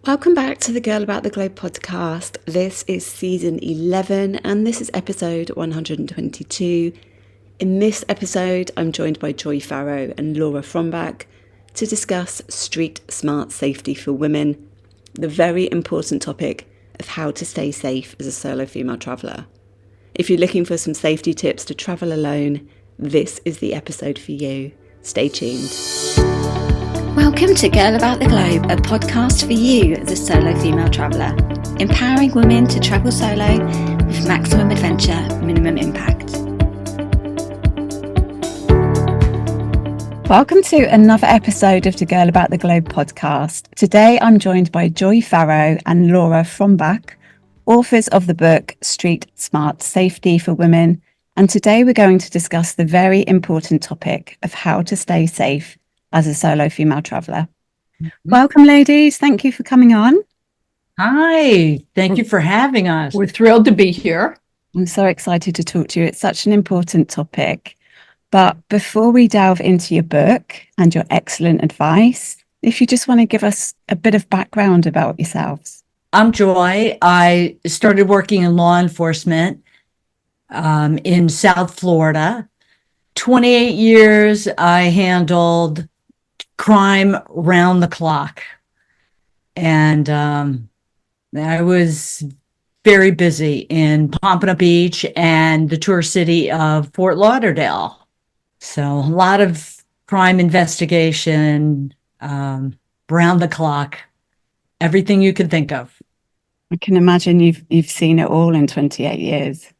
Welcome back to the Girl About the Globe podcast. This is season 11 and this is episode 122. In this episode, I'm joined by Joy Farrow and Laura Frombach to discuss street smart safety for women, the very important topic of how to stay safe as a solo female traveller. If you're looking for some safety tips to travel alone, this is the episode for you. Stay tuned. Welcome to Girl About the Globe, a podcast for you as a solo female traveller, empowering women to travel solo with maximum adventure, minimum impact. Welcome to another episode of the Girl About the Globe podcast. Today I'm joined by Joy Farrow and Laura Frombach, authors of the book Street Smart Safety for Women. And today we're going to discuss the very important topic of how to stay safe as a solo female traveller. Welcome, ladies. Thank you for coming on. Hi, thank you for having us. We're thrilled to be here. I'm so excited to talk to you. It's such an important topic. But before we delve into your book and your excellent advice, if you just want to give us a bit of background about yourselves. I'm Joy. I started working in law enforcement in South Florida. 28 years, I handled crime round the clock. And I was very busy in Pompano Beach and the tourist city of Fort Lauderdale. So a lot of crime investigation, round the clock, everything you can think of. I can imagine you've seen it all in 28 years.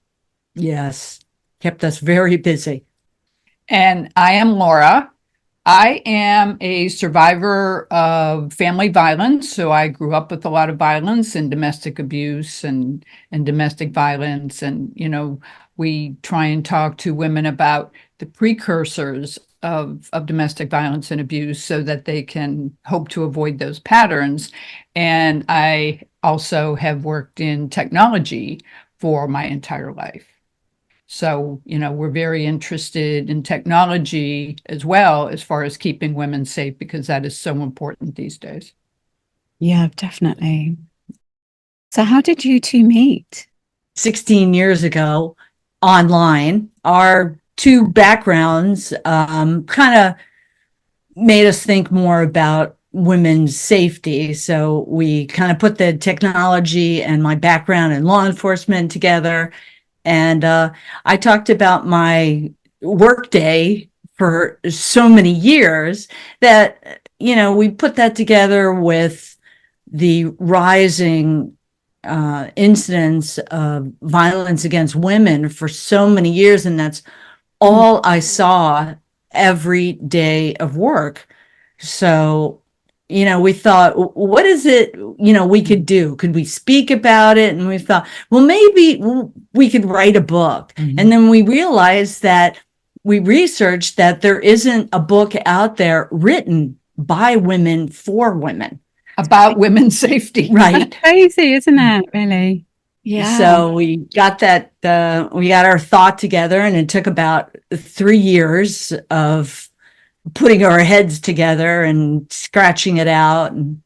Yes, kept us very busy. And I am Laura. I am a survivor of family violence. So I grew up with a lot of violence and domestic abuse and domestic violence. And, we try and talk to women about the precursors of domestic violence and abuse so that they can hope to avoid those patterns. And I also have worked in technology for my entire life. So, we're very interested in technology as well as far as keeping women safe, because that is so important these days. Yeah, definitely. So how did you two meet? 16 years ago, online. Our two backgrounds kind of made us think more about women's safety. So we kind of put the technology and my background in law enforcement together. And I talked about my workday for so many years that, we put that together with the rising incidents of violence against women for so many years. And that's all I saw every day of work. So, we thought, what is it, we could do? Could we speak about it? And we thought, well, maybe we could write a book. Mm-hmm. And then we realized that we researched that there isn't a book out there written by women for women. About women's safety. Right. That's crazy, isn't it? Really? Yeah. So we got we got our thought together, and it took about 3 years of putting our heads together and scratching it out. And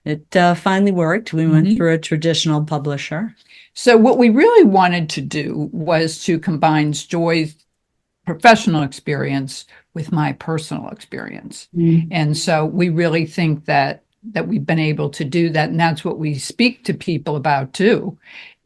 it finally worked. We went through a traditional publisher. So what we really wanted to do was to combine Joy's professional experience with my personal experience. And so we really think that we've been able to do that. And that's what we speak to people about too,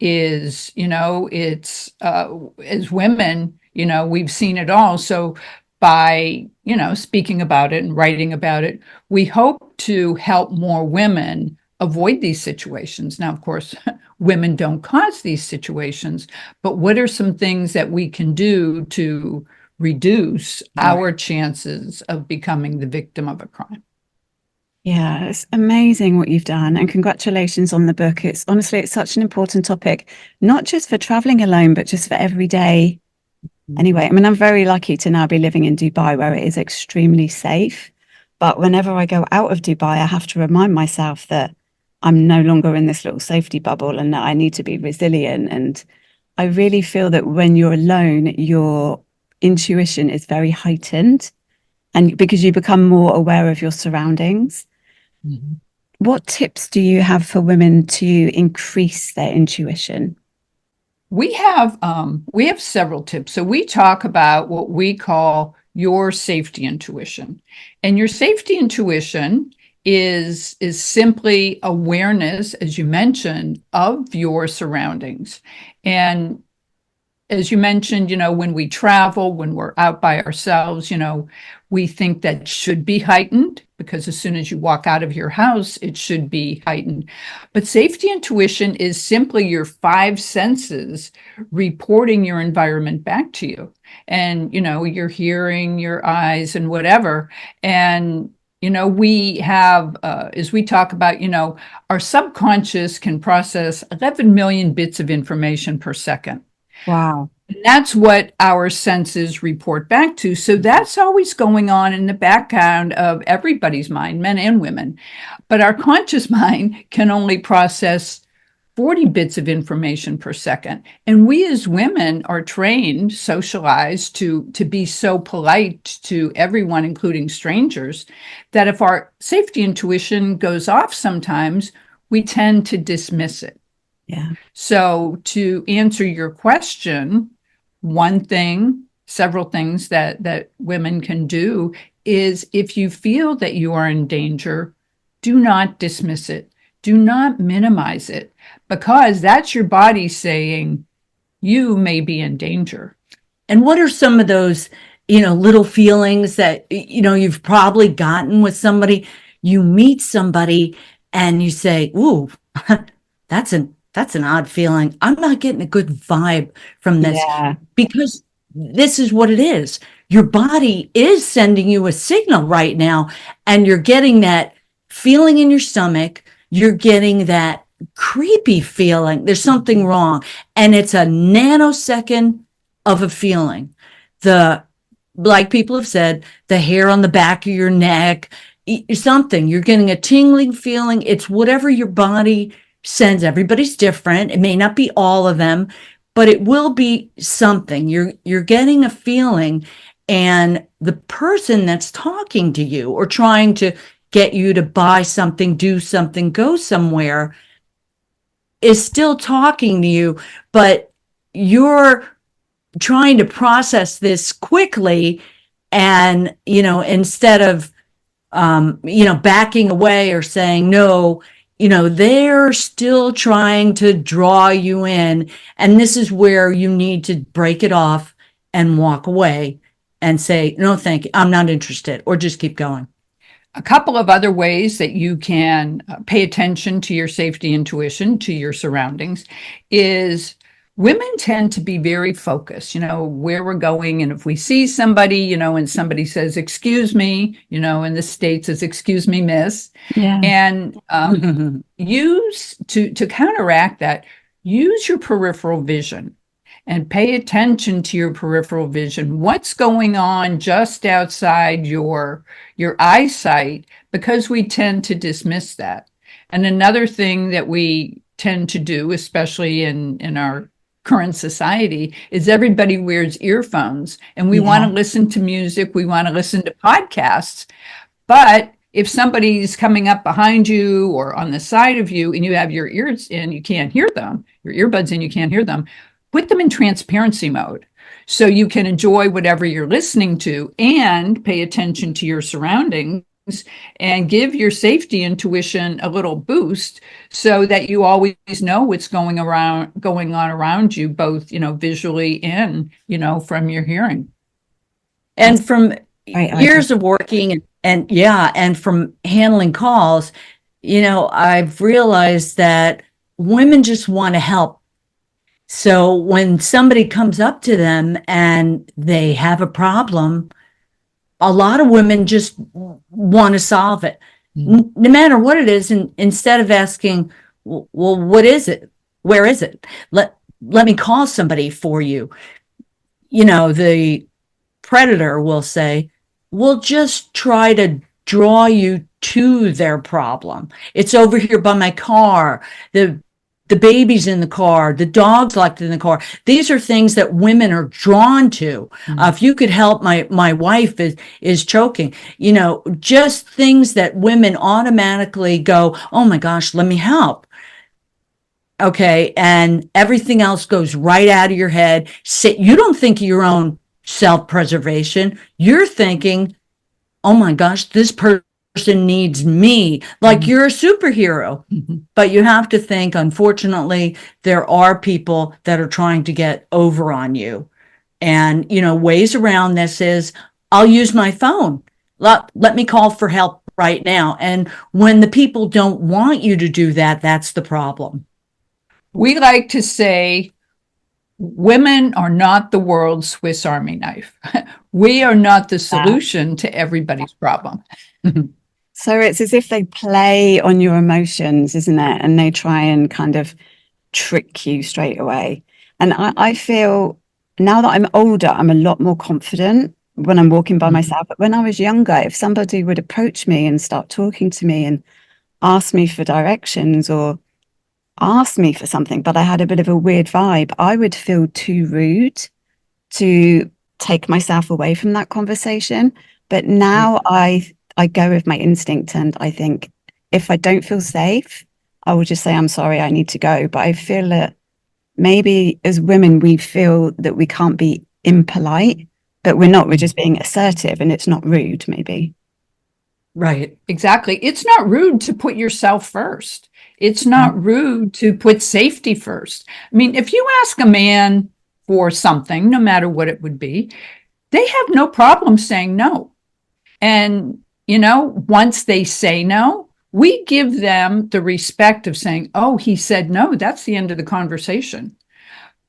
is, it's as women, we've seen it all. So by, speaking about it and writing about it, we hope to help more women avoid these situations. Now, of course, women don't cause these situations, but what are some things that we can do to reduce our chances of becoming the victim of a crime? Yeah, it's amazing what you've done, and congratulations on the book. It's such an important topic, not just for traveling alone, but just for every day. Anyway, I'm very lucky to now be living in Dubai, where it is extremely safe. But whenever I go out of Dubai, I have to remind myself that I'm no longer in this little safety bubble and that I need to be resilient. And I really feel that when you're alone, your intuition is very heightened, and because you become more aware of your surroundings. what tips do you have for women to increase their intuition? We have several tips. So we talk about what we call your safety intuition. And your safety intuition is simply awareness, as you mentioned, of your surroundings. And as you mentioned, when we travel, when we're out by ourselves, we think that should be heightened because as soon as you walk out of your house, it should be heightened. But safety intuition is simply your five senses reporting your environment back to you. And, your hearing, your eyes, and whatever. And, we have, as we talk about, our subconscious can process 11 million bits of information per second. Wow. And that's what our senses report back to. So that's always going on in the background of everybody's mind, men and women. But our conscious mind can only process 40 bits of information per second. And we as women are trained, socialized to be so polite to everyone, including strangers, that if our safety intuition goes off sometimes, we tend to dismiss it. Yeah. So to answer your question, one thing, several things that women can do is if you feel that you are in danger, do not dismiss it. Do not minimize it, because that's your body saying you may be in danger. And what are some of those, little feelings that, you've probably gotten with somebody? You meet somebody and you say, ooh, that's an odd feeling. I'm not getting a good vibe from this. Yeah. Because this is what it is. Your body is sending you a signal right now, and you're getting that feeling in your stomach. You're getting that creepy feeling. There's something wrong. And it's a nanosecond of a feeling. Like people have said, the hair on the back of your neck, something. You're getting a tingling feeling. It's whatever your body sends. Everybody's different. It may not be all of them, but it will be something. You're getting a feeling, and the person that's talking to you or trying to get you to buy something, do something, go somewhere is still talking to you, but you're trying to process this quickly. And, instead of, backing away or saying no, they're still trying to draw you in. And this is where you need to break it off and walk away and say, no, thank you. I'm not interested, or just keep going. A couple of other ways that you can pay attention to your safety intuition, to your surroundings, is women tend to be very focused, where we're going. And if we see somebody, and somebody says, excuse me, in the States says, excuse me, miss. Yeah. And use to counteract that, use your peripheral vision and pay attention to your peripheral vision. What's going on just outside your eyesight, because we tend to dismiss that. And another thing that we tend to do, especially in our current society, is everybody wears earphones, and we want to listen to music. We want to listen to podcasts. But if somebody's coming up behind you or on the side of you and you have your ears in, you can't hear them, your earbuds in, you can't hear them, put them in transparency mode so you can enjoy whatever you're listening to and pay attention to your surroundings and give your safety intuition a little boost so that you always know what's going on around you, both, visually and, from your hearing. And from years of working and from handling calls, I've realized that women just want to help. So when somebody comes up to them and they have a problem, a lot of women just want to solve it, no matter what it is. And instead of asking, well, what is it? Where is it? Let me call somebody for you. The predator will say, we'll just try to draw you to their problem. It's over here by my car. The the baby's in the car, the dog's locked in the car. These are things that women are drawn to. If you could help, my wife is choking, just things that women automatically go, oh my gosh, let me help. Okay. And everything else goes right out of your head. You don't think of your own self-preservation. You're thinking, oh my gosh, this person needs me, like you're a superhero. But you have to think, unfortunately, there are people that are trying to get over on you. And, ways around this is, I'll use my phone. Let me call for help right now. And when the people don't want you to do that, that's the problem. We like to say women are not the world's Swiss Army knife. We are not the solution to everybody's problem. So it's as if they play on your emotions, isn't it? And they try and kind of trick you straight away. And I feel now that I'm older, I'm a lot more confident when I'm walking by myself. But when I was younger, if somebody would approach me and start talking to me and ask me for directions or ask me for something, but I had a bit of a weird vibe, I would feel too rude to take myself away from that conversation. But now I go with my instinct, and I think if I don't feel safe, I will just say, I'm sorry, I need to go. But I feel that maybe as women, we feel that we can't be impolite, but we're not. We're just being assertive, and it's not rude, maybe. Right. Exactly. It's not rude to put yourself first. It's not rude to put safety first. I mean, if you ask a man for something, no matter what it would be, they have no problem saying no. And, once they say no, we give them the respect of saying, oh, he said no. That's the end of the conversation.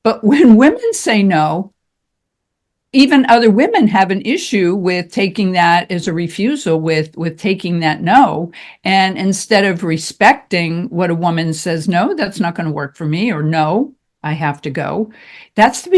But when women say no, even other women have an issue with taking that as a refusal, with taking that no. And instead of respecting what a woman says, no, that's not going to work for me, or no, I have to go. That's the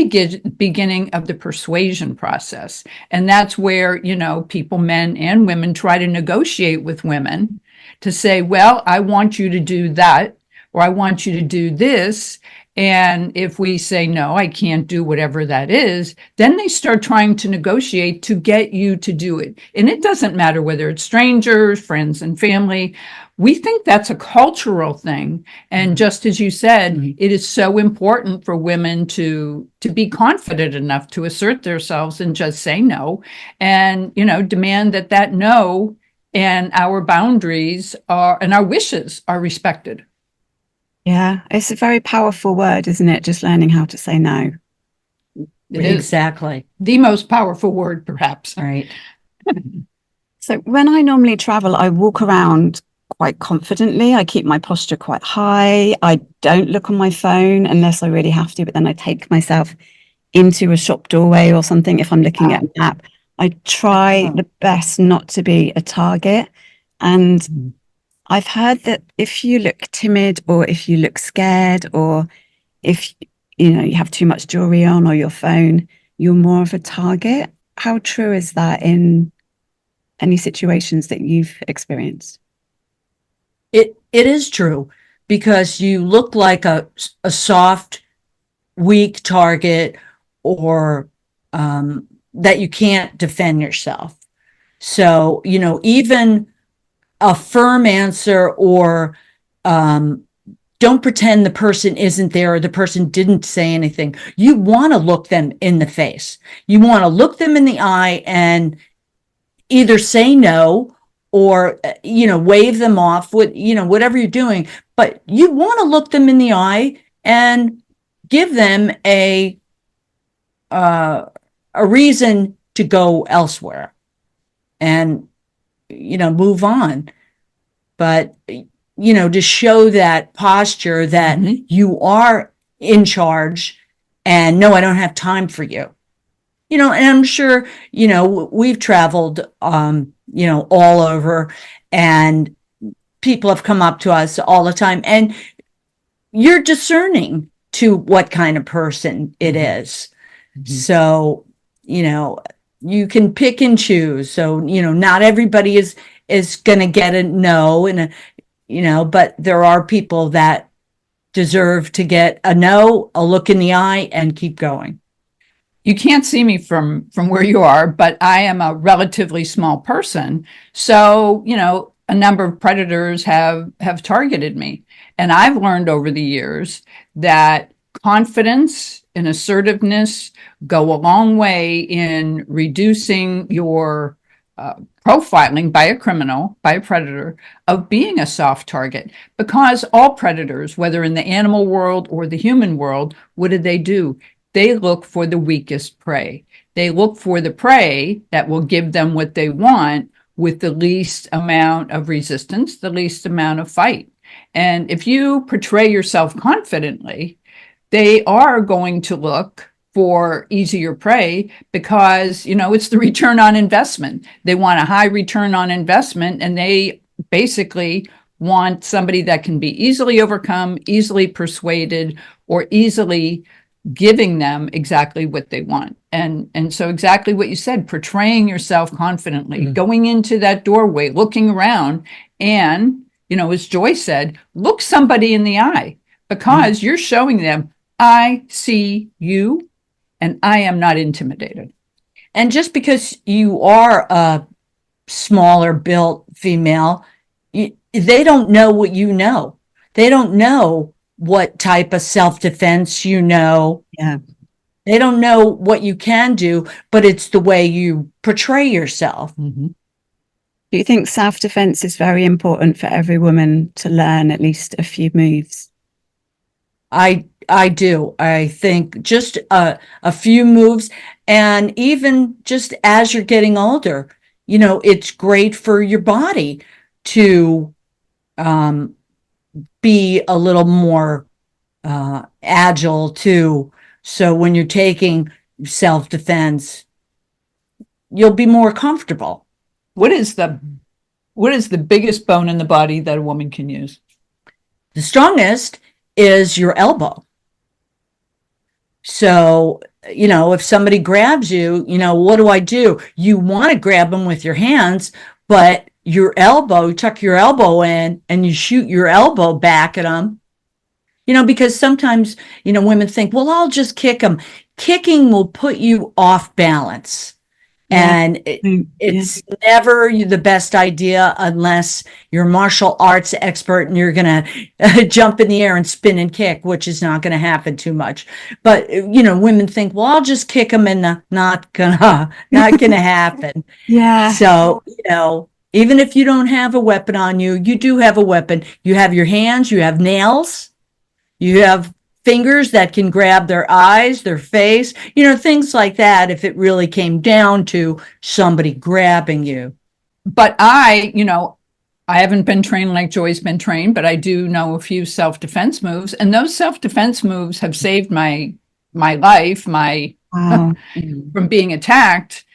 beginning of the persuasion process. And that's where, people, men and women, try to negotiate with women to say, well, I want you to do that, or I want you to do this. And if we say, no, I can't do whatever that is, then they start trying to negotiate to get you to do it. And it doesn't matter whether it's strangers, friends, and family. We think that's a cultural thing. And just as you said, it is so important for women to be confident enough to assert themselves and just say no, and, demand that no and our boundaries and our wishes are respected. Yeah, it's a very powerful word, isn't it? Just learning how to say no. It is Exactly. the most powerful word, perhaps. Right. So when I normally travel, I walk around quite confidently. I keep my posture quite high. I don't look on my phone unless I really have to, but then I take myself into a shop doorway or something if I'm looking at a map. I try the best not to be a target. And I've heard that if you look timid, or if you look scared, or if you have too much jewelry on or your phone, you're more of a target. How true is that in any situations that you've experienced? It is true, because you look like a soft, weak target, or that you can't defend yourself. So, even a firm answer, or don't pretend the person isn't there or the person didn't say anything. You want to look them in the face. You want to look them in the eye and either say no, or, wave them off with, whatever you're doing. But you want to look them in the eye and give them a reason to go elsewhere and, move on. But, to show that posture that you are in charge, and no, I don't have time for you. And I'm sure, we've traveled, all over, and people have come up to us all the time, and you're discerning to what kind of person it is. So, you can pick and choose. So, not everybody is going to get a no, and but there are people that deserve to get a no, a look in the eye, and keep going. You can't see me from where you are, but I am a relatively small person. So, a number of predators have targeted me. And I've learned over the years that confidence and assertiveness go a long way in reducing your profiling by a criminal, by a predator, of being a soft target. Because all predators, whether in the animal world or the human world, what do? They look for the weakest prey. They look for the prey that will give them what they want with the least amount of resistance, the least amount of fight. And if you portray yourself confidently, they are going to look for easier prey because, it's the return on investment. They want a high return on investment, and they basically want somebody that can be easily overcome, easily persuaded, or easily giving them exactly what they want. And so exactly what you said, portraying yourself confidently, going into that doorway, looking around, and, as Joy said, look somebody in the eye, because you're showing them, I see you and I am not intimidated. And just because you are a smaller built female, they don't know what you know. They don't know what type of self-defense you know. Yeah. They don't know what you can do, but it's the way you portray yourself. Do you think self-defense is very important for every woman to learn at least a few moves? I do. I think just a few moves, and even just as you're getting older, it's great for your body to be a little more agile too. So when you're taking self-defense, you'll be more comfortable. What is the biggest bone in the body that a woman can use? The strongest is your elbow. So, if somebody grabs you, what do? You want to grab them with your hands, but your elbow, you tuck your elbow in and you shoot your elbow back at them. Because sometimes, women think, well, I'll just kick them. Kicking will put you off balance. And it's never the best idea unless you're a martial arts expert and you're going to jump in the air and spin and kick, which is not going to happen too much. But, women think, well, I'll just kick them, and not gonna happen. Yeah. So, even if you don't have a weapon on you, you do have a weapon. You have your hands, you have nails, you have fingers that can grab their eyes, their face, things like that, if it really came down to somebody grabbing you. But I haven't been trained like Joy's been trained, but I do know a few self-defense moves, and those self-defense moves have saved my life, Wow. from being attacked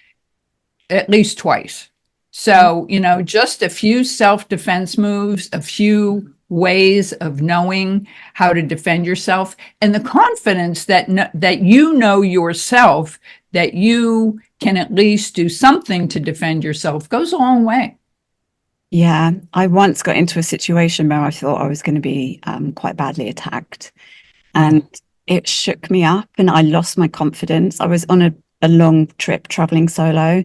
at least twice. So, just a few self-defense moves, a few ways of knowing how to defend yourself, and the confidence that yourself, that you can at least do something to defend yourself, goes a long way. Yeah. I once got into a situation where I thought I was going to be quite badly attacked, and it shook me up and I lost my confidence. I was on a long trip traveling solo,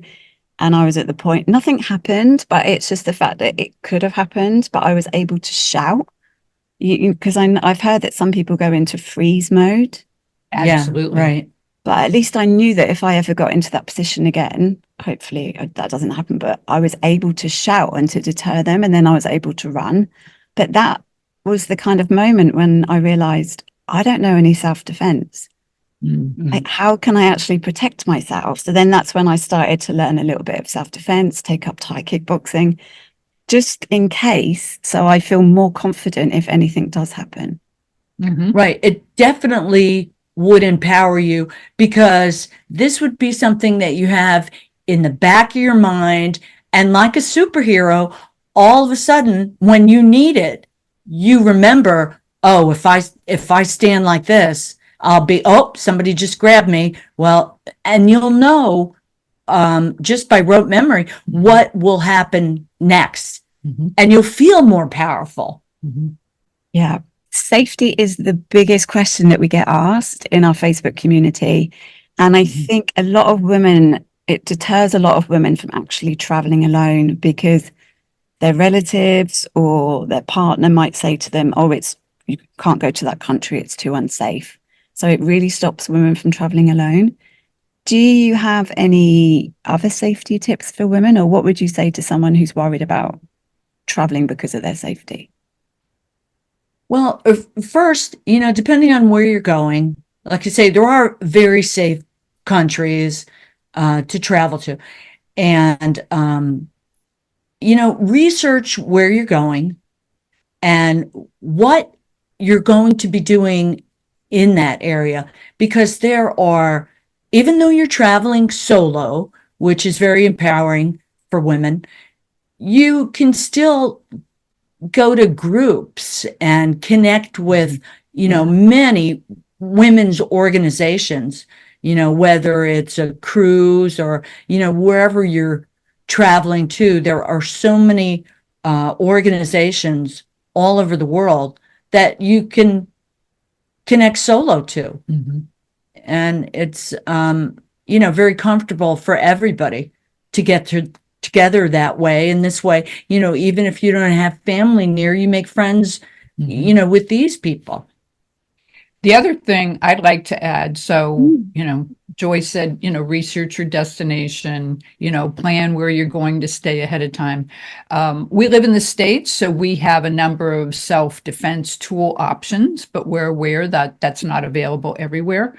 and I was at the point, nothing happened, but it's just the fact that it could have happened, but I was able to shout, because I've heard that some people go into freeze mode. Absolutely. Yeah, right. But at least I knew that if I ever got into that position again, hopefully that doesn't happen, but I was able to shout and to deter them, and then I was able to run. But that was the kind of moment when I realized I don't know any self-defense. Like, how can I actually protect myself? So then that's when I started to learn a little bit of self-defense, take up Thai kickboxing, just in case, so I feel more confident if anything does happen. Right. It definitely would empower you, because this would be something that you have in the back of your mind, and like a superhero, all of a sudden when you need it, you remember, oh, if I stand like this, I'll be, somebody just grabbed me. Well, and you'll know just by rote memory what will happen next, and you'll feel more powerful. Yeah. Safety is the biggest question that we get asked in our Facebook community. And I think a lot of women, it deters a lot of women from actually traveling alone because their relatives or their partner might say to them, oh, you can't go to that country, it's too unsafe. So it really stops women from traveling alone. Do you have any other safety tips for women, or what would you say to someone who's worried about traveling because of their safety? Well, first, depending on where you're going, like you say, there are very safe countries to travel to. And, research where you're going and what you're going to be doing in that area, because even though you're traveling solo, which is very empowering for women, you can still go to groups and connect with, many women's organizations, whether it's a cruise or, wherever you're traveling to. There are so many organizations all over the world that you can connect solo to. And it's, very comfortable for everybody to get together that way. And this way, even if you don't have family near, you make friends, with these people. The other thing I'd like to add, so, Joy said, research your destination, plan where you're going to stay ahead of time. We live in the States, so we have a number of self-defense tool options, but we're aware that that's not available everywhere.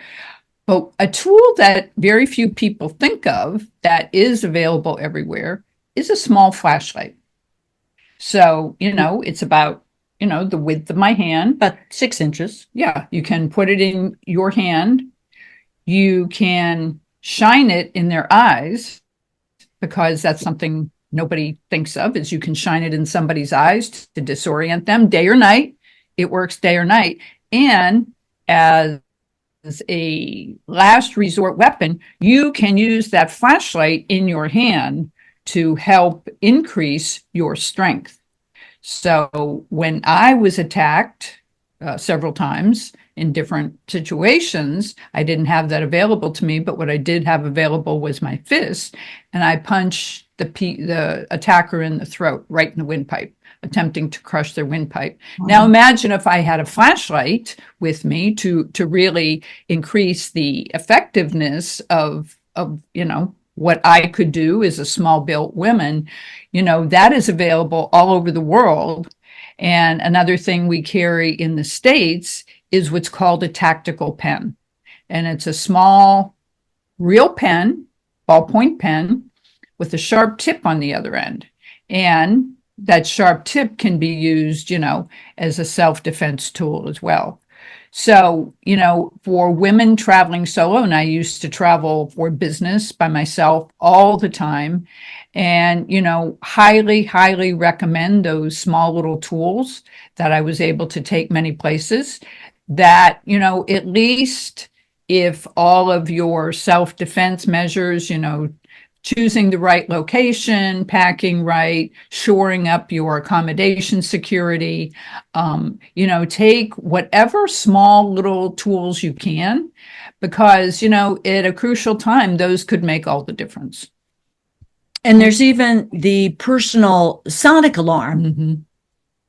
But a tool that very few people think of that is available everywhere is a small flashlight. So, it's about, the width of my hand. About 6 inches. Yeah, you can put it in your hand. You can shine it in their eyes, because that's something nobody thinks of, is you can shine it in somebody's eyes to disorient them day or night. It works day or night. And as a last resort weapon, you can use that flashlight in your hand to help increase your strength. So when I was attacked several times in different situations, I didn't have that available to me, but what I did have available was my fist, and I punched the attacker in the throat, right in the windpipe, attempting to crush their windpipe. Wow. Now imagine if I had a flashlight with me to really increase the effectiveness of what I could do as a small built woman, that is available all over the world. And another thing we carry in the States is what's called a tactical pen. And it's a small, real pen, ballpoint pen, with a sharp tip on the other end. And that sharp tip can be used, as a self-defense tool as well. So, for women traveling solo, and I used to travel for business by myself all the time, and, highly, highly recommend those small little tools that I was able to take many places that, at least if all of your self-defense measures, choosing the right location, packing right, shoring up your accommodation security, take whatever small little tools you can, because, at a crucial time, those could make all the difference. And there's even the personal sonic alarm,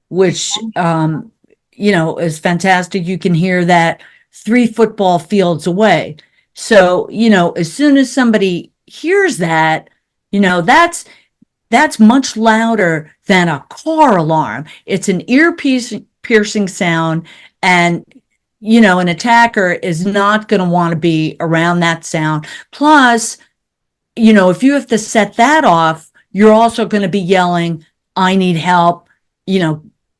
which, is fantastic. You can hear that 3 football fields away. So, as soon as somebody hears that, that's much louder than a car alarm. It's an ear-piercing sound, and an attacker is not going to want to be around that sound. Plus, if you have to set that off, you're also going to be yelling, I need help,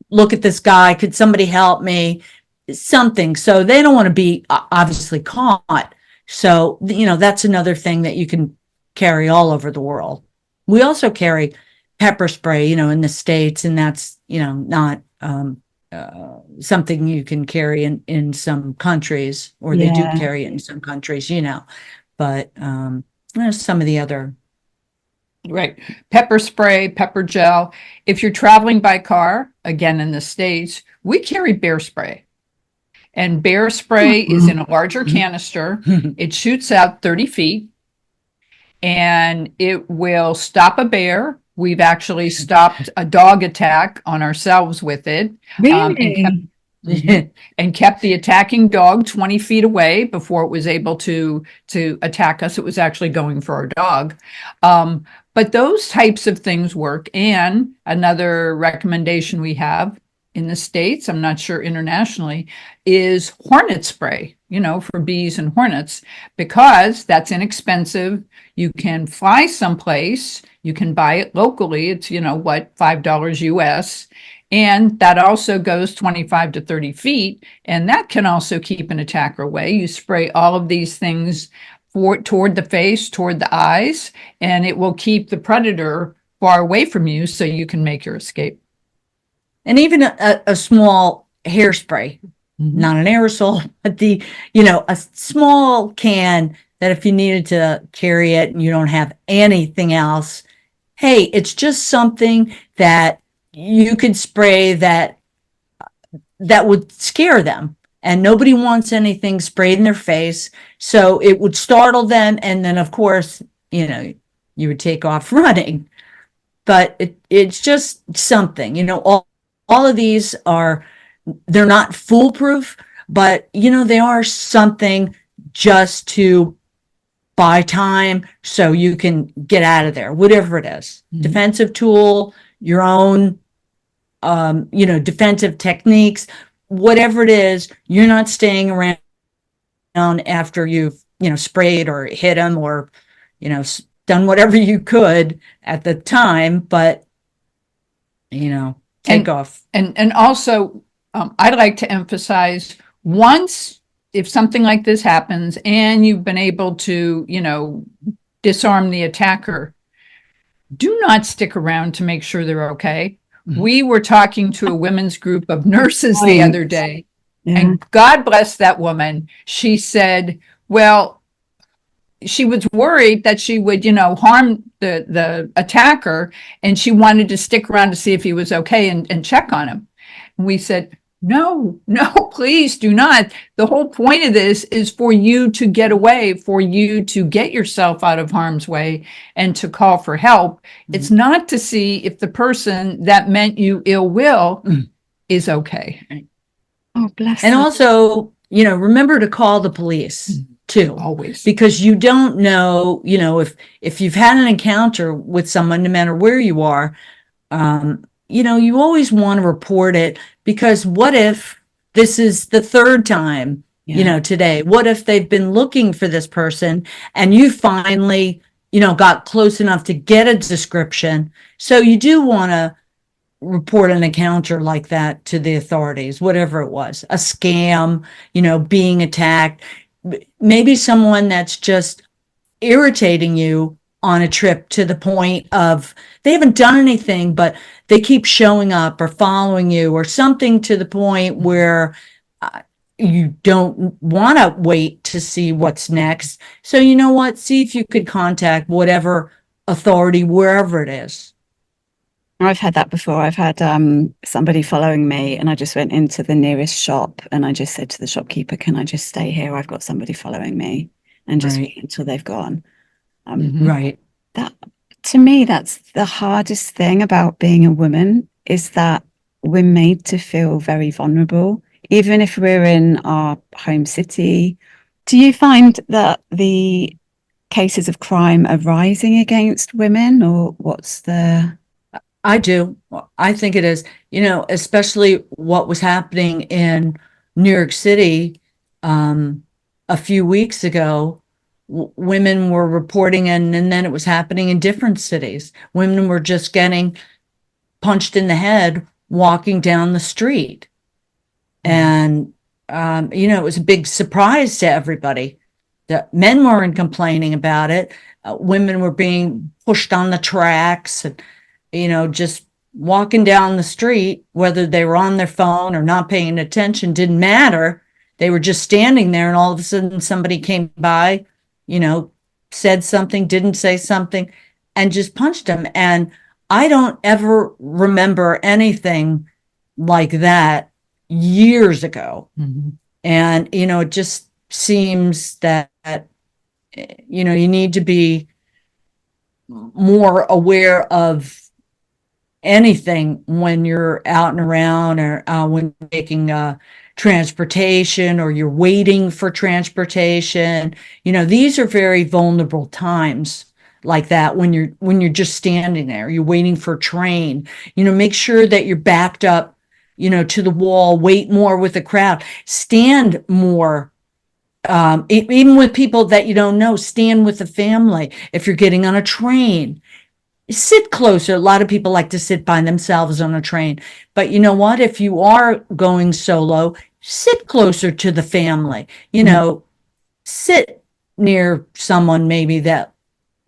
look at this guy, could somebody help me, something. So they don't want to be obviously caught. So, that's another thing that you can carry all over the world. We also carry pepper spray, in the States, and that's, not something you can carry in some countries, or they do carry it in some countries, but some of the other Right. Pepper spray, pepper gel. If you're traveling by car, again in the States, we carry bear spray. And bear spray is in a larger canister. It shoots out 30 feet and it will stop a bear. We've actually stopped a dog attack on ourselves with it. Really? And kept the attacking dog 20 feet away before it was able to attack us. It was actually going for our dog. But those types of things work. And another recommendation we have in the States, I'm not sure internationally, is hornet spray, for bees and hornets, because that's inexpensive. You can fly someplace, you can buy it locally. It's, $5 US. And that also goes 25 to 30 feet. And that can also keep an attacker away. You spray all of these things toward the face, toward the eyes, and it will keep the predator far away from you so you can make your escape. And even a small hairspray, not an aerosol, but a small can that if you needed to carry it and you don't have anything else, hey, it's just something that you could spray that would scare them. And nobody wants anything sprayed in their face. So it would startle them. And then, of course, you would take off running. But it's just something, all of these they're not foolproof, but, they are something just to buy time so you can get out of there, whatever it is. Defensive tool, your own, defensive techniques, whatever it is, you're not staying around after you've, sprayed or hit them or, done whatever you could at the time, but, take off. And also, I'd like to emphasize if something like this happens and you've been able to, disarm the attacker, do not stick around to make sure they're okay. We were talking to a women's group of nurses the other day, and God bless that woman. She said, well, she was worried that she would, harm the attacker, and she wanted to stick around to see if he was okay and check on him. And we said, no, please do not. The whole point of this is for you to get away, for you to get yourself out of harm's way and to call for help. It's not to see if the person that meant you ill will is okay. Oh, bless And them. also, remember to call the police too. Always. Because you don't know, if you've had an encounter with someone, no matter where you are, you always want to report it, because what if this is the third time, today? What if they've been looking for this person and you finally, got close enough to get a description? So you do want to report an encounter like that to the authorities, whatever it was, a scam, being attacked, maybe someone that's just irritating you on a trip to the point of they haven't done anything, but they keep showing up or following you or something to the point where you don't want to wait to see what's next. So you know what? See if you could contact whatever authority, wherever it is. I've had that before. I've had somebody following me, and I just went into the nearest shop and I just said to the shopkeeper, can I just stay here? I've got somebody following me, and just wait until they've gone. Right. That, to me, that's the hardest thing about being a woman, is that we're made to feel very vulnerable, even if we're in our home city. Do you find that the cases of crime are rising against women, or what's the... I do. I think it is, especially what was happening in New York City a few weeks ago. Women were reporting, and then it was happening in different cities. Women were just getting punched in the head walking down the street. And, it was a big surprise to everybody. The men weren't complaining about it. Women were being pushed on the tracks and, just walking down the street, whether they were on their phone or not paying attention, didn't matter. They were just standing there, and all of a sudden somebody came by, said something, didn't say something. and just punched him. And I don't ever remember anything like that years ago. And, it just seems that, you need to be more aware of anything when you're out and around, or when you're taking transportation, or you're waiting for transportation. These are very vulnerable times like that, when you're just standing there, you're waiting for a train. Make sure that you're backed up, to the wall, wait more with the crowd, stand more. Even with people that you don't know, stand with the family. If you're getting on a train, sit closer. A lot of people like to sit by themselves on a train, but you know what? If you are going solo, sit closer to the family. Sit near someone maybe that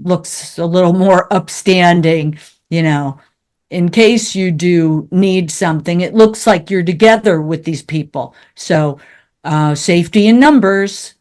looks a little more upstanding, in case you do need something. It looks like you're together with these people. So safety in numbers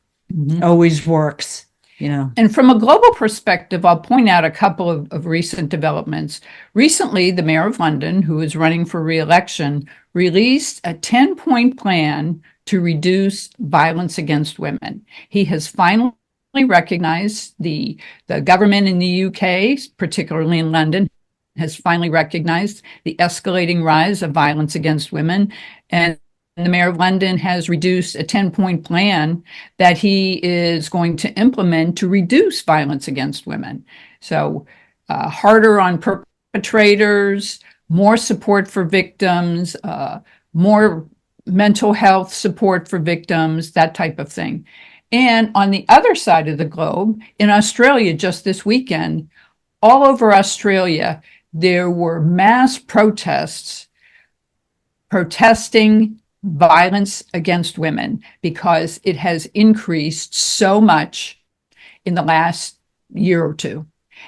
always works, And from a global perspective, I'll point out a couple of recent developments. Recently, the mayor of London, who is running for re-election, released a 10-point plan to reduce violence against women. He has finally recognized the government in the UK, particularly in London, has finally recognized the escalating rise of violence against women. And the mayor of London has reduced a 10-point plan that he is going to implement to reduce violence against women. So harder on perpetrators, more support for victims, more mental health support for victims, that type of thing. And on the other side of the globe, in Australia just this weekend, all over Australia, there were mass protests protesting violence against women because it has increased so much in the last year or two.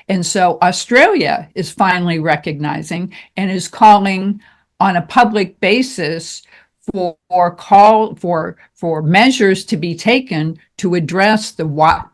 And so Australia is finally recognizing and is calling on a public basis for measures to be taken to address the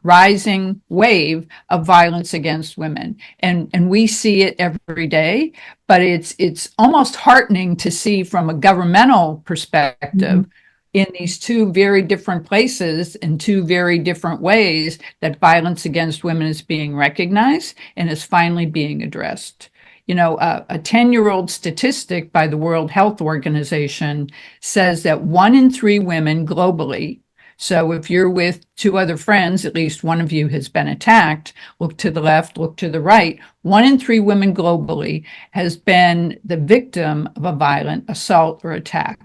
rising wave of violence against women. And we see it every day, but it's almost heartening to see from a governmental perspective in these two very different places, in two very different ways, that violence against women is being recognized and is finally being addressed. A 10-year-old statistic by the World Health Organization says that 1 in 3 women globally, so if you're with 2 other friends, at least one of you has been attacked, look to the left, look to the right, 1 in 3 women globally has been the victim of a violent assault or attack.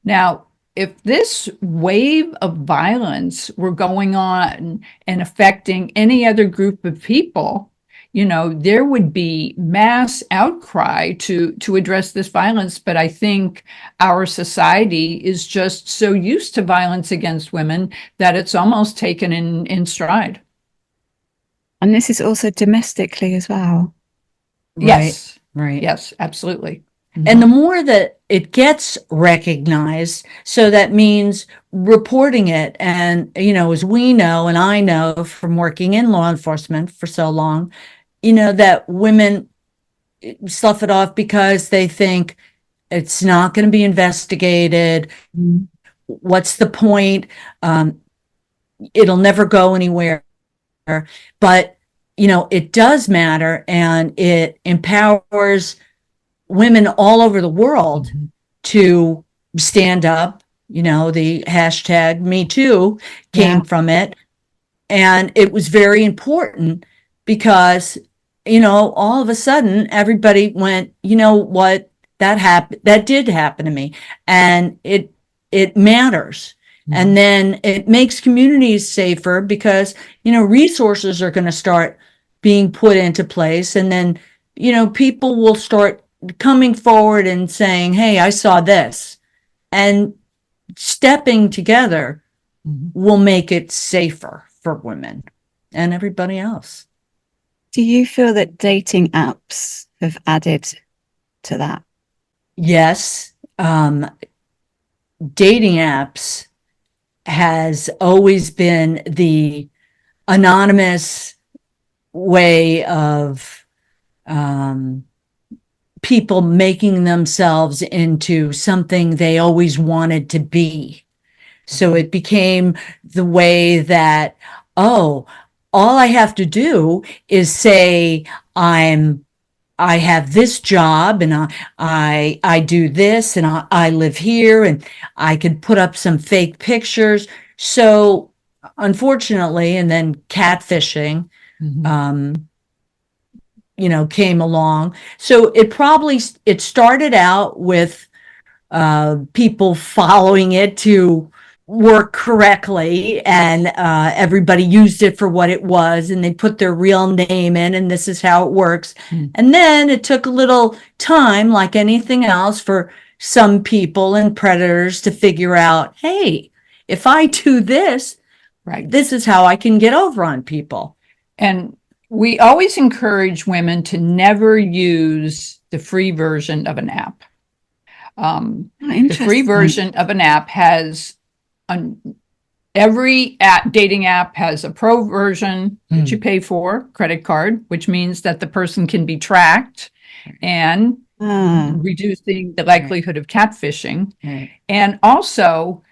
Now, if this wave of violence were going on and affecting any other group of people, there would be mass outcry to address this violence. But I think our society is just so used to violence against women that it's almost taken in stride. And this is also domestically as well. Yes. Right. Yes, absolutely. And the more that it gets recognized, so that means reporting it. And, as we know, and I know from working in law enforcement for so long, that women slough it off because they think it's not going to be investigated. What's the point? It'll never go anywhere. But, it does matter, and it empowers women all over the world to stand up. The hashtag Me Too came from it. And it was very important because, all of a sudden everybody went, what, that did happen to me. And it matters. And then it makes communities safer because, resources are going to start being put into place. And then, people will start coming forward and saying, hey, I saw this. And stepping together will make it safer for women and everybody else. Do you feel that dating apps have added to that? Yes. Dating apps has always been the anonymous way of people making themselves into something they always wanted to be. So it became the way that, oh, all I have to do is say I have this job and I do this and I live here and I could put up some fake pictures. So unfortunately, and then catfishing, came along. So it started out with people following it to work correctly, and everybody used it for what it was, and they put their real name in, and this is how it works. And then it took a little time, like anything else, for some people and predators to figure out, hey, if I do this, Right. this is how I can get over on people. And we always encourage women to never use the free version of an app. The free version of an app has every dating app has a pro version that you pay for, credit card, which means that the person can be tracked and reducing the likelihood of catfishing. And also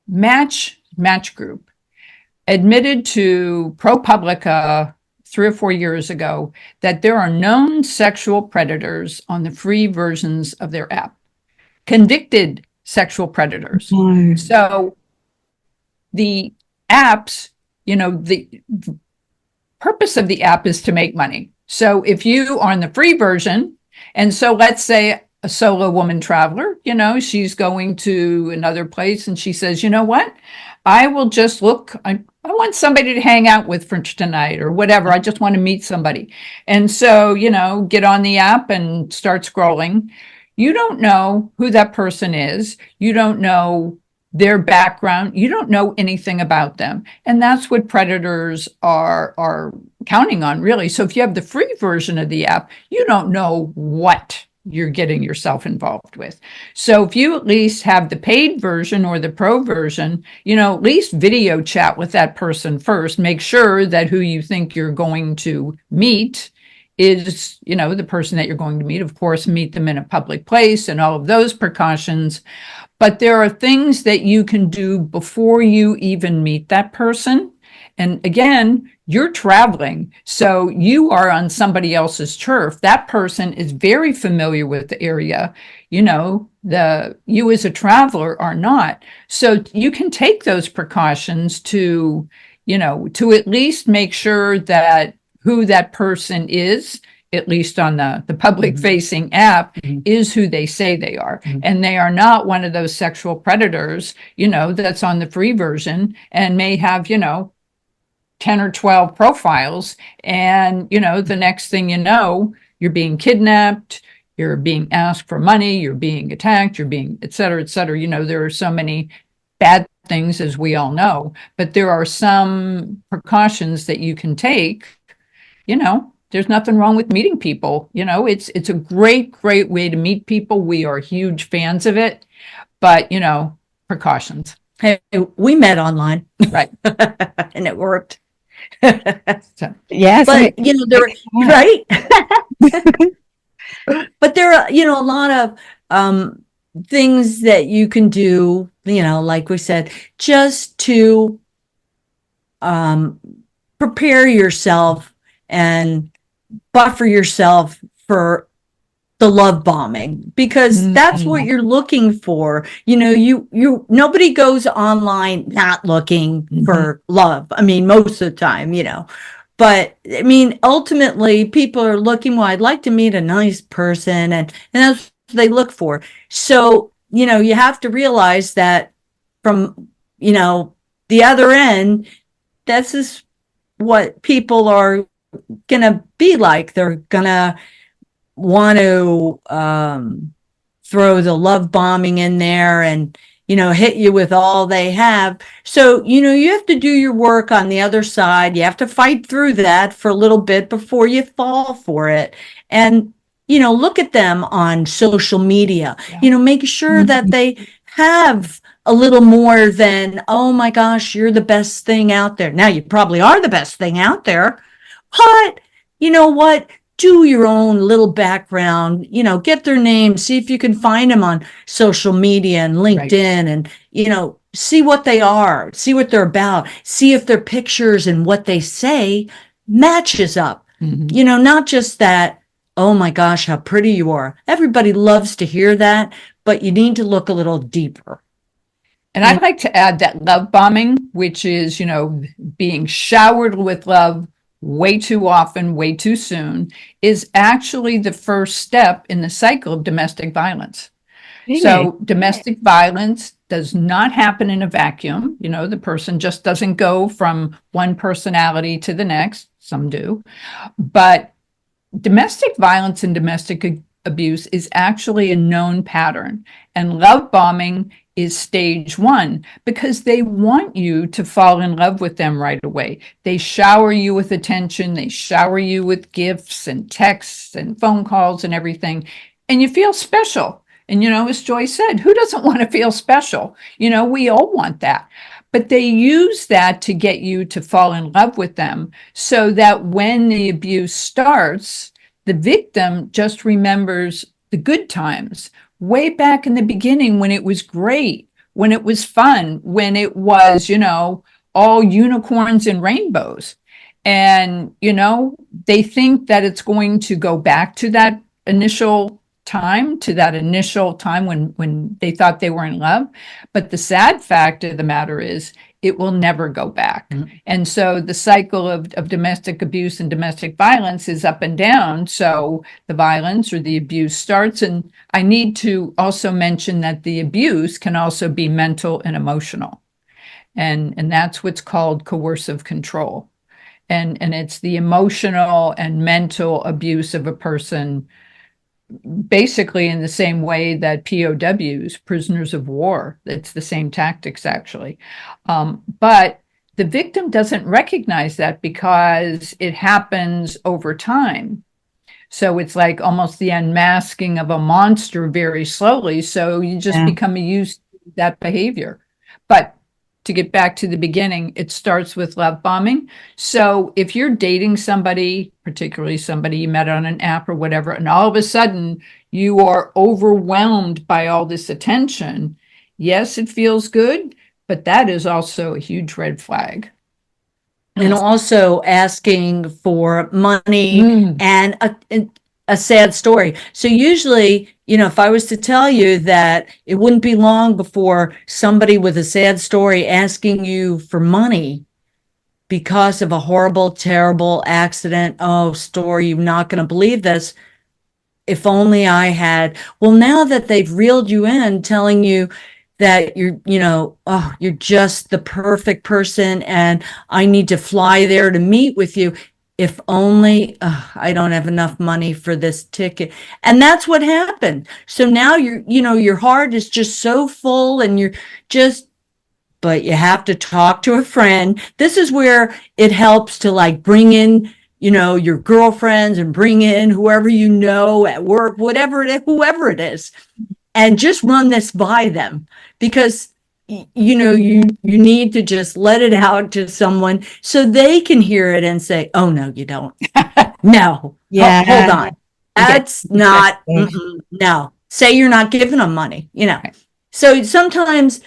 Match Group admitted to ProPublica 3 or 4 years ago that there are known sexual predators on the free versions of their app, convicted sexual predators. So the apps, the purpose of the app is to make money. So if you are on the free version, and so let's say a solo woman traveler, she's going to another place and she says, you know what, I will just look, I want somebody to hang out with for tonight or whatever. I just want to meet somebody. And so, get on the app and start scrolling. You don't know who that person is. You don't know their background. You don't know anything about them. And that's what predators are counting on, really. So if you have the free version of the app, you don't know what you're getting yourself involved with. So if you at least have the paid version or the pro version, at least video chat with that person first. Make sure that who you think you're going to meet is, the person that you're going to meet. Of course, meet them in a public place and all of those precautions. But there are things that you can do before you even meet that person. And again, you're traveling, so you are on somebody else's turf. That person is very familiar with the area. You as a traveler are not. So you can take those precautions to at least make sure that who that person is, at least on the public facing app, is who they say they are. And they are not one of those sexual predators, that's on the free version and may have, 10 or 12 profiles. And, the next thing you know, you're being kidnapped, you're being asked for money, you're being attacked, you're being, et cetera, et cetera. There are so many bad things, as we all know, but there are some precautions that you can take. There's nothing wrong with meeting people. It's a great way to meet people. We are huge fans of it, but, precautions. Hey, we met online. Right. And it worked. So, yes, but there were, right. But there are a lot of things that you can do, like we said, just to prepare yourself and buffer yourself for the love bombing, because that's what you're looking for. Nobody goes online not looking for love. I mean, most of the time, but I mean, ultimately people are looking, well, I'd like to meet a nice person, and that's what they look for. So, you have to realize that from, the other end, this is what people are going to be like. They're going to want to throw the love bombing in there and hit you with all they have. So you have to do your work on the other side. You have to fight through that for a little bit before you fall for it. And look at them on social media. Make sure that they have a little more than, oh my gosh, you're the best thing out there. Now you probably are the best thing out there, but you know what? Do your own little background, get their name, see if you can find them on social media and LinkedIn, and, see what they are, see what they're about, see if their pictures and what they say matches up. Not just that, oh my gosh, how pretty you are. Everybody loves to hear that, but you need to look a little deeper. And I'd like to add that love bombing, which is, being showered with love way too often, way too soon, is actually the first step in the cycle of domestic violence. Really? So domestic violence does not happen in a vacuum. The person just doesn't go from one personality to the next. Some do. But domestic violence and domestic abuse is actually a known pattern. And love bombing is stage one, because they want you to fall in love with them right away. They shower you with attention. They shower you with gifts and texts and phone calls and everything. And you feel special. And, as Joy said, who doesn't want to feel special? We all want that. But they use that to get you to fall in love with them, so that when the abuse starts, the victim just remembers the good times way back in the beginning, when it was great, when it was fun, when it was, all unicorns and rainbows. And, they think that it's going to go back to that initial time, when they thought they were in love. But the sad fact of the matter is, it will never go back. And so the cycle of domestic abuse and domestic violence is up and down. So the violence or the abuse starts. And I need to also mention that the abuse can also be mental and emotional. And that's what's called coercive control. And it's the emotional and mental abuse of a person, basically in the same way that POWs, prisoners of war, it's the same tactics, actually. But the victim doesn't recognize that, because it happens over time. So it's like almost the unmasking of a monster very slowly. So you just become used to that behavior. But to get back to the beginning, it starts with love bombing. So if you're dating somebody, particularly somebody you met on an app or whatever, and all of a sudden you are overwhelmed by all this attention, yes, it feels good, but that is also a huge red flag. And also asking for money and a sad story. So usually, if I was to tell you that it wouldn't be long before somebody with a sad story asking you for money because of a horrible, terrible accident. Oh, story, you're not going to believe this. If only I had. Well, now that they've reeled you in, telling you that you're just the perfect person and I need to fly there to meet with you. If only I don't have enough money for this ticket. And that's what happened. So now your heart is just so full, and but you have to talk to a friend. This is where it helps to bring in, your girlfriends, and bring in whoever at work, whoever it is, and just run this by them, because you need to just let it out to someone so they can hear it and say, oh, no, you don't. No. Yeah. Hold on. That's not, no. Say you're not giving them money, Okay. So sometimes,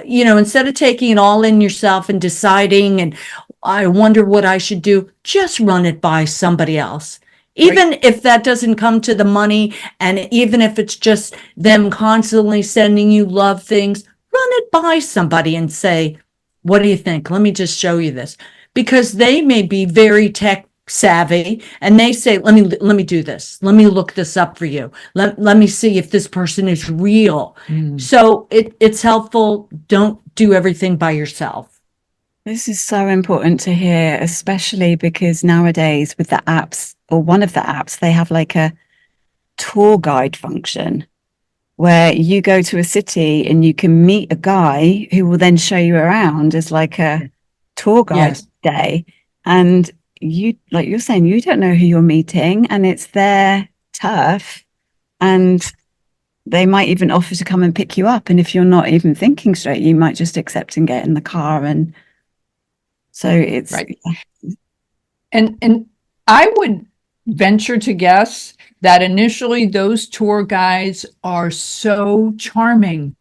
instead of taking it all in yourself and deciding, and I wonder what I should do, just run it by somebody else. Even if that doesn't come to the money, and even if it's just them constantly sending you love things, run it by somebody and say, what do you think? Let me just show you this. Because they may be very tech savvy, and they say, let me do this. Let me look this up for you. Let me see if this person is real. So it's helpful. Don't do everything by yourself. This is so important to hear, especially because nowadays with the apps, or one of the apps, they have a tour guide function where you go to a city and you can meet a guy who will then show you around as a tour guide day. And like you're saying, you don't know who you're meeting, and it's their turf, and they might even offer to come and pick you up. And if you're not even thinking straight, you might just accept and get in the car. And so it's right. And I would venture to guess that initially those tour guides are so charming.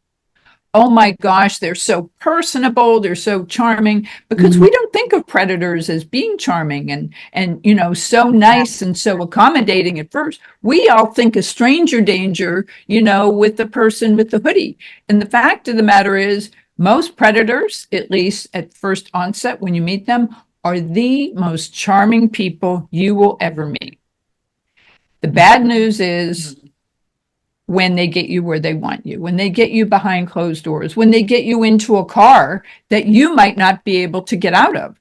Oh my gosh, they're so personable, they're so charming, because we don't think of predators as being charming and so nice and so accommodating at first. We all think of stranger danger, with the person with the hoodie. And the fact of the matter is, most predators, at least at first onset when you meet them, are the most charming people you will ever meet. The bad news is when they get you where they want you, when they get you behind closed doors, when they get you into a car that you might not be able to get out of.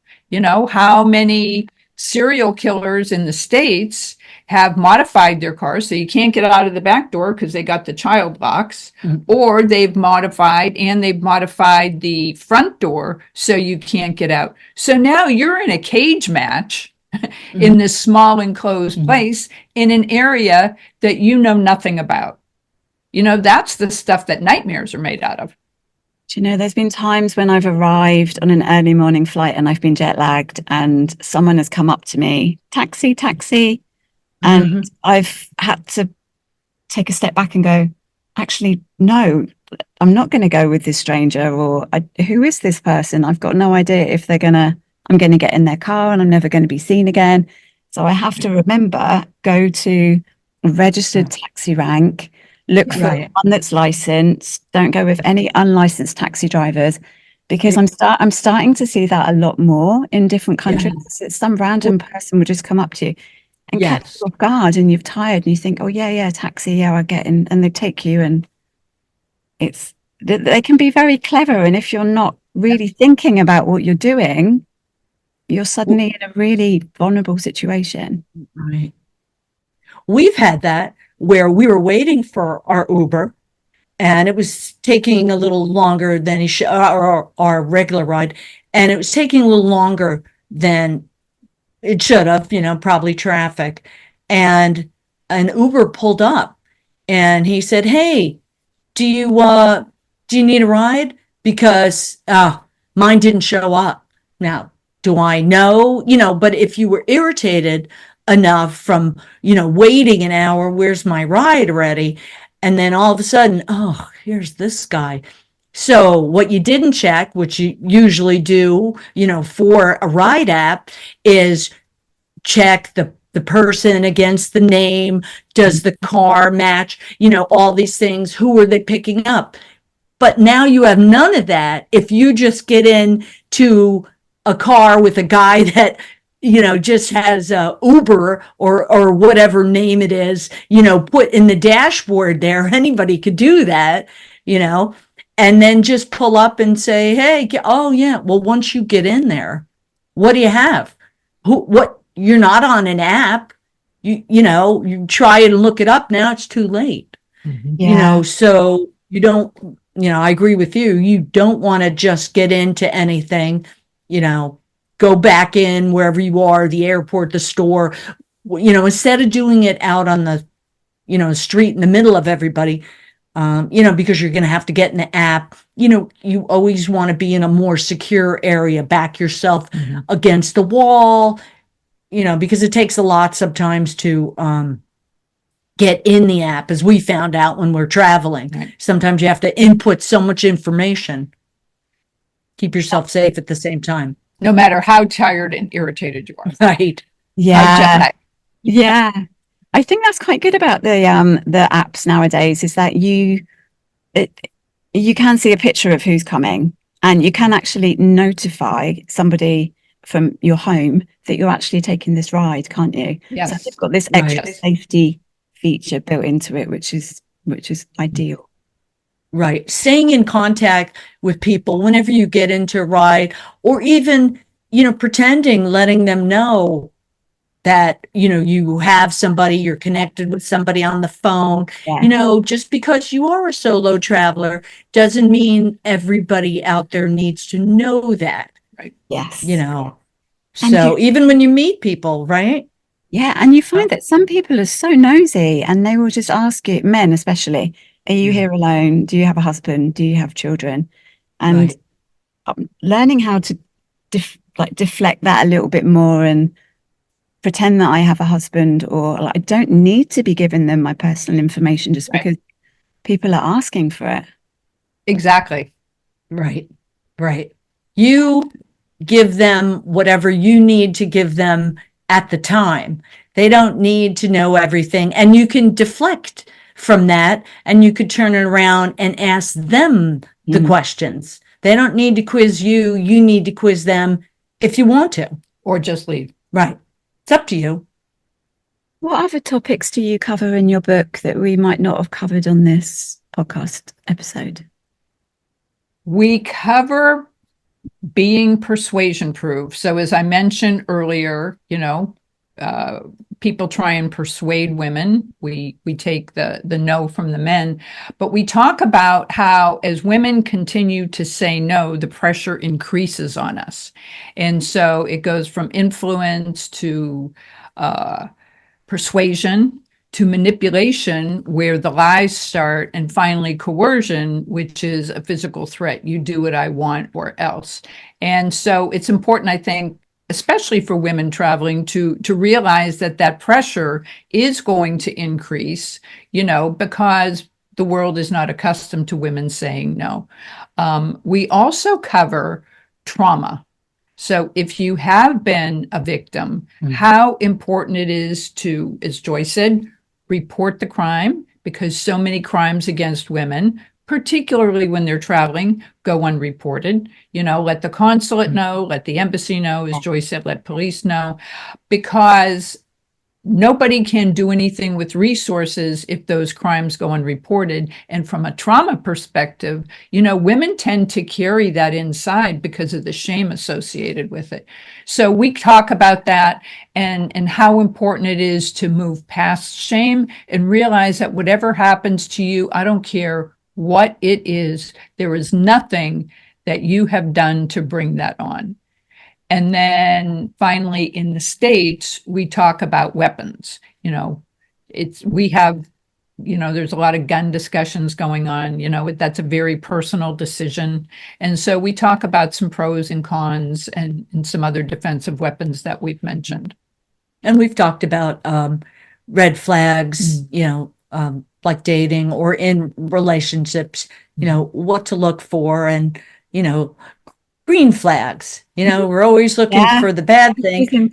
How many serial killers in the States have modified their cars so you can't get out of the back door because they got the child locks, or they've modified the front door so you can't get out. So now you're in a cage match in this small enclosed place in an area that you know nothing about. That's the stuff that nightmares are made out of. There's been times when I've arrived on an early morning flight and I've been jet lagged and someone has come up to me, taxi, taxi. And I've had to take a step back and go, actually, no, I'm not going to go with this stranger, or who is this person? I've got no idea if I'm going to get in their car and I'm never going to be seen again. So I have to remember, go to a registered taxi rank, look for one that's licensed. Don't go with any unlicensed taxi drivers, because I'm starting to see that a lot more in different countries. Some random person will just come up to you and catch you off guard, and you're tired and you think, oh yeah, taxi, I get in, and they take you, and they can be very clever. And if you're not really thinking about what you're doing, you're suddenly in a really vulnerable situation. Right. We've had that where we were waiting for our Uber and it was taking a little longer than our regular ride. And it was taking a little longer than it should have, probably traffic. And an Uber pulled up and he said, hey, do you need a ride? Because mine didn't show up. Now, do I know? But if you were irritated enough from, waiting an hour, where's my ride already? And then all of a sudden, oh, here's this guy. So what you didn't check, which you usually do, for a ride app, is check the person against the name. Does the car match? All these things. Who are they picking up? But now you have none of that. If you just get into a car with a guy that, just has Uber or whatever name it is, put in the dashboard there, anybody could do that, and then just pull up and say, hey, oh yeah. Well, once you get in there, what do you have? You're not on an app. You try and look it up. Now it's too late, so you don't, I agree with you. You don't want to just get into anything, go back in wherever you are, the airport, the store, instead of doing it out on the, street in the middle of everybody, because you're going to have to get in the app, you always want to be in a more secure area, back yourself against the wall, because it takes a lot sometimes to, get in the app, as we found out when we're traveling. Right. Sometimes you have to input so much information. Keep yourself safe at the same time. No matter how tired and irritated you are. Right. Yeah. Yeah. I think that's quite good about the apps nowadays, is that you can see a picture of who's coming, and you can actually notify somebody from your home that you're actually taking this ride, can't you? Yes. So they've got this extra safety feature built into it, which is ideal. Right. Staying in contact with people whenever you get into a ride, or even, pretending, letting them know that, you have somebody, you're connected with somebody on the phone. Yeah. Just because you are a solo traveler doesn't mean everybody out there needs to know that. Right. Yes. So even when you meet people, right? Yeah. And you find that some people are so nosy and they will just ask you, men especially, are you here alone? Do you have a husband? Do you have children? And learning how to deflect that a little bit more, and pretend that I have a husband, or like, I don't need to be giving them my personal information just Right. because people are asking for it. Exactly. Right. Right. You give them whatever you need to give them at the time. They don't need to know everything. And you can deflect from that, and you could turn it around and ask them the questions. They don't need to quiz you. You need to quiz them if you want to. Or just leave. Right. It's up to you. What other topics do you cover in your book that we might not have covered on this podcast episode? We cover being persuasion proof. So as I mentioned earlier, people try and persuade women. We take the no from the men, but we talk about how as women continue to say no, the pressure increases on us. And so it goes from influence to persuasion to manipulation, where the lies start, and finally coercion, which is a physical threat. You do what I want or else. And so it's important, I think, especially for women traveling, to realize that pressure is going to increase, because the world is not accustomed to women saying no. We also cover trauma. So if you have been a victim, how important it is to, as Joy said, report the crime, because so many crimes against women, particularly when they're traveling, go unreported. Let the consulate know, let the embassy know, as Joy said, let police know, because nobody can do anything with resources if those crimes go unreported. And from a trauma perspective, women tend to carry that inside because of the shame associated with it. So we talk about that and how important it is to move past shame and realize that whatever happens to you, I don't care what it is, there is nothing that you have done to bring that on. And then finally, in the States, we talk about weapons. We have, there's a lot of gun discussions going on. That's a very personal decision. And so we talk about some pros and cons and some other defensive weapons that we've mentioned. And we've talked about red flags, like dating or in relationships, what to look for, and, green flags. We're always looking for the bad thing.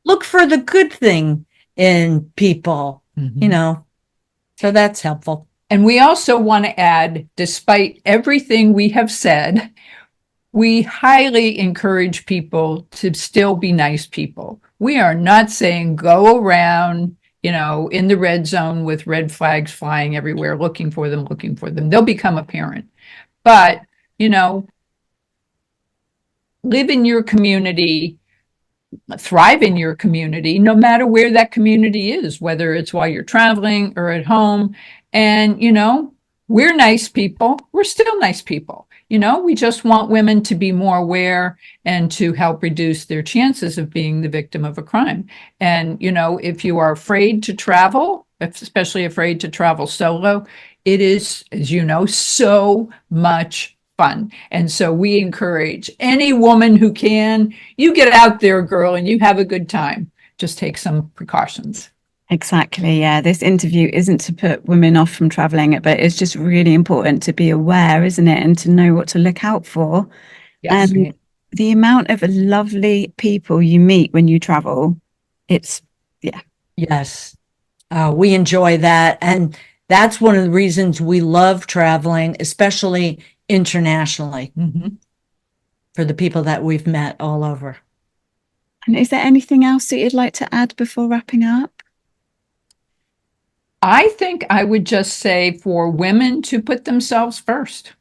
Look for the good thing in people, so that's helpful. And we also want to add, despite everything we have said, we highly encourage people to still be nice people. We are not saying go around, in the red zone with red flags flying everywhere, looking for them. They'll become apparent. But, live in your community, thrive in your community, no matter where that community is, whether it's while you're traveling or at home. And, we're nice people. We're still nice people. We just want women to be more aware and to help reduce their chances of being the victim of a crime. And, if you are afraid to travel, especially afraid to travel solo, it is, as you know, so much fun. And so we encourage any woman who can, you get out there, girl, and you have a good time. Just take some precautions. Exactly. Yeah. This interview isn't to put women off from traveling, but it's just really important to be aware, isn't it? And to know what to look out for. Yes. And the amount of lovely people you meet when you travel, it's, yeah. Yes. We enjoy that. And that's one of the reasons we love traveling, especially internationally, for the people that we've met all over. And is there anything else that you'd like to add before wrapping up? I think I would just say for women to put themselves first.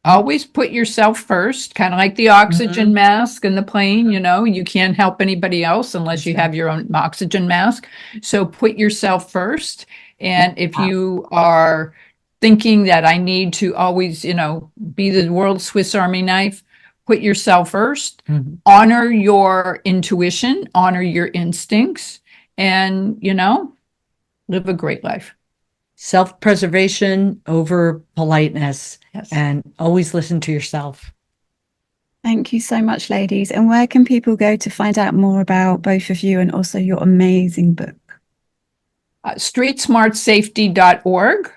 Always put yourself first, kind of like the oxygen mask in the plane. You can't help anybody else unless you have your own oxygen mask. So put yourself first. And if you are thinking that I need to always, be the world's Swiss Army knife, put yourself first, honor your intuition, honor your instincts, and, live a great life. Self-preservation over politeness. Yes. And always listen to yourself. Thank you so much, ladies. And where can people go to find out more about both of you and also your amazing book? Streetsmartsafety.org.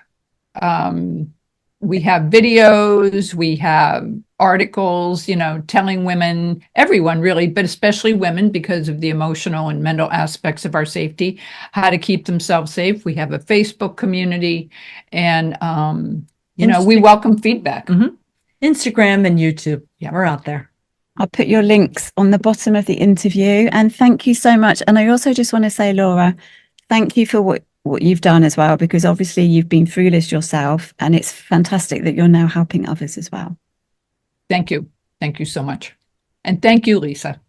We have videos, we have articles, telling women, everyone really, but especially women, because of the emotional and mental aspects of our safety, how to keep themselves safe. We have a Facebook community, and we welcome feedback. Mm-hmm. Instagram and YouTube. Yeah, we're out there. I'll put your links on the bottom of the interview. And thank you so much. And I also just want to say, Laura, thank you for what you've done as well, because obviously you've been through this yourself, and it's fantastic that you're now helping others as well. Thank you. Thank you so much. And thank you, Lisa.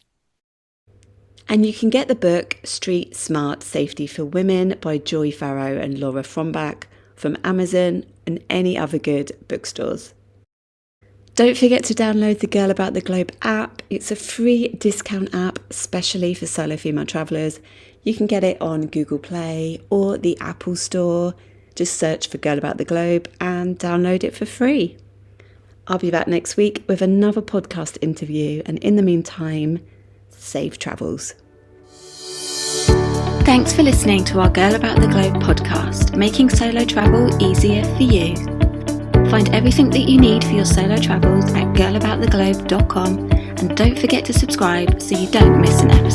And you can get the book Street Smart Safety for Women by Joy Farrow and Laura Frombach from Amazon and any other good bookstores. Don't forget to download the Girl About the Globe app. It's a free discount app, especially for solo female travellers. You can get it on Google Play or the Apple Store. Just search for Girl About the Globe and download it for free. I'll be back next week with another podcast interview, and in the meantime, safe travels. Thanks for listening to our Girl About the Globe podcast, making solo travel easier for you. Find everything that you need for your solo travels at girlabouttheglobe.com, and don't forget to subscribe so you don't miss an episode.